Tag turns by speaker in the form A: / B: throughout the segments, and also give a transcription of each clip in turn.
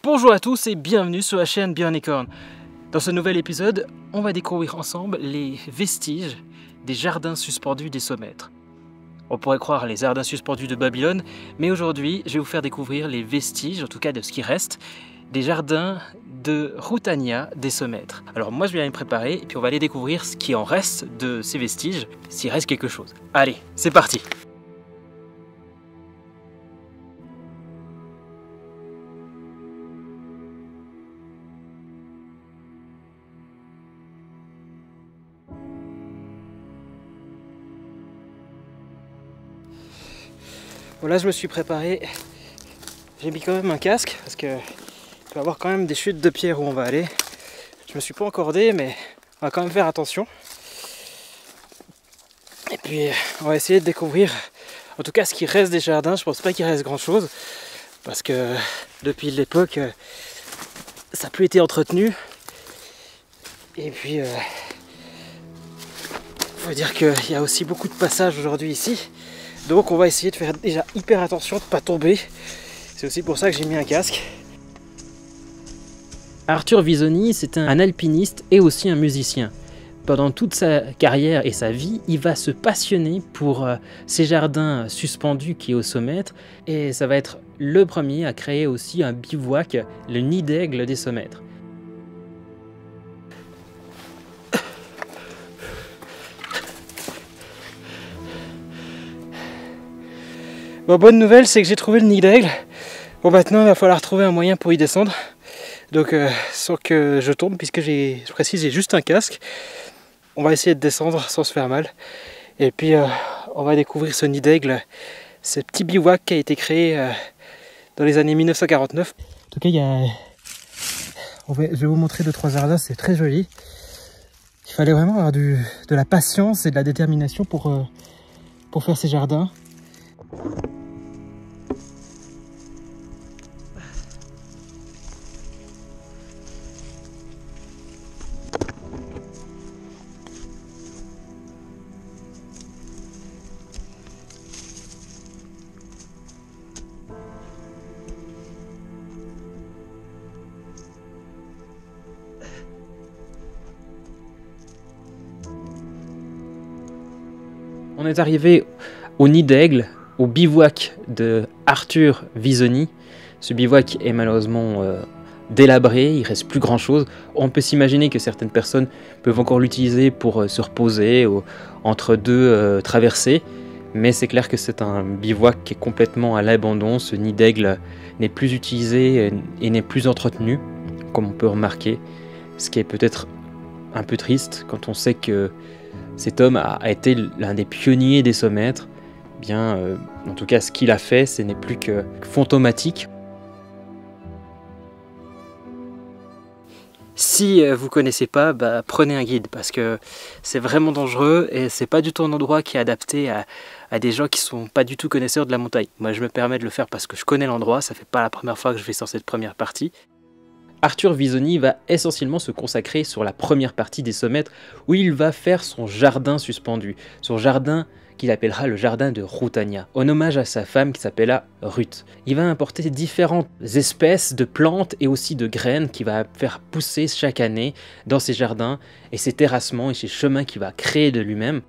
A: Bonjour à tous et bienvenue sur la chaîne Björnicorn. Dans ce nouvel épisode, on va découvrir ensemble les vestiges des jardins suspendus des Sommètres. On pourrait croire les jardins suspendus de Babylone, mais aujourd'hui, je vais vous faire découvrir les vestiges, en tout cas de ce qui reste, des jardins de Routania des Sommètres. Alors moi, je vais aller me préparer et puis on va aller découvrir ce qui en reste de ces vestiges, s'il reste quelque chose. Allez, c'est parti! Bon, là je me suis préparé, j'ai mis quand même un casque parce que il peut y avoir quand même des chutes de pierre où on va aller. Je me suis pas encordé mais on va quand même faire attention. Et puis on va essayer de découvrir en tout cas ce qui reste des jardins. Je pense pas qu'il reste grand chose parce que depuis l'époque ça n'a plus été entretenu. Et puis faut dire qu'il y a aussi beaucoup de passages aujourd'hui ici. Donc on va essayer de faire déjà hyper attention de ne pas tomber. C'est aussi pour ça que j'ai mis un casque. Arthur Visoni, c'est un alpiniste et aussi un musicien. Pendant toute sa carrière et sa vie, il va se passionner pour ces jardins suspendus qui est au Sommètres. Et ça va être le premier à créer aussi un bivouac, le nid d'aigle des Sommètres. Bon, bonne nouvelle, c'est que j'ai trouvé le nid d'aigle. Bon, maintenant il va falloir trouver un moyen pour y descendre. Donc sans que je tombe, puisque je précise, j'ai juste un casque. On va essayer de descendre sans se faire mal. Et puis on va découvrir ce nid d'aigle, ce petit bivouac qui a été créé dans les années 1949. En tout cas, je vais vous montrer 2-3 jardins, c'est très joli. Il fallait vraiment avoir de la patience et de la détermination pour faire ces jardins. On est arrivé au nid d'aigle, au bivouac de Arthur Visoni. Ce bivouac est malheureusement délabré, il ne reste plus grand chose. On peut s'imaginer que certaines personnes peuvent encore l'utiliser pour se reposer entre deux traversées, mais c'est clair que c'est un bivouac qui est complètement à l'abandon. Ce nid d'aigle n'est plus utilisé et n'est plus entretenu, comme on peut remarquer, ce qui est peut-être un peu triste quand on sait que cet homme a été l'un des pionniers des Sommètres. Bien, en tout cas, ce qu'il a fait, ce n'est plus que fantomatique. Si vous ne connaissez pas, prenez un guide parce que c'est vraiment dangereux et c'est pas du tout un endroit qui est adapté à des gens qui sont pas du tout connaisseurs de la montagne. Moi, je me permets de le faire parce que je connais l'endroit, ça fait pas la première fois que je vais sur cette première partie. Arthur Visoni va essentiellement se consacrer sur la première partie des Sommètres où il va faire son jardin suspendu, son jardin qu'il appellera le jardin de Routania, en hommage à sa femme qui s'appella Ruth. Il va importer différentes espèces de plantes et aussi de graines qu'il va faire pousser chaque année dans ses jardins et ses terrassements et ses chemins qu'il va créer de lui-même.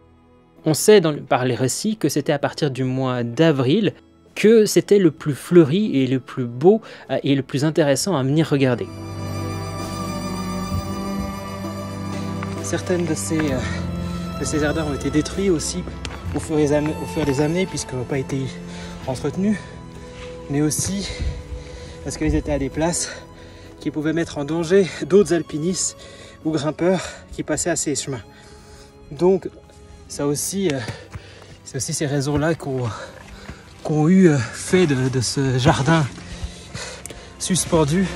A: On sait par les récits que c'était à partir du mois d'avril que c'était le plus fleuri et le plus beau et le plus intéressant à venir regarder. Certaines de ces jardins ont été détruits aussi au fur des années puisqu'ils n'ont pas été entretenus, mais aussi parce qu'ils étaient à des places qui pouvaient mettre en danger d'autres alpinistes ou grimpeurs qui passaient à ces chemins. Donc c'est aussi ces raisons-là qu'ont eu fait de ce jardin suspendu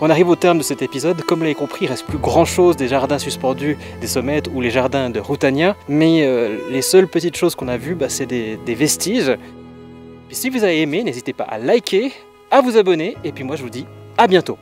A: On arrive au terme de cet épisode. Comme vous l'avez compris, il ne reste plus grand chose des jardins suspendus des Sommètres ou les jardins de Routania, mais les seules petites choses qu'on a vues, c'est des vestiges. Et si vous avez aimé, n'hésitez pas à liker, à vous abonner, et puis moi je vous dis à bientôt.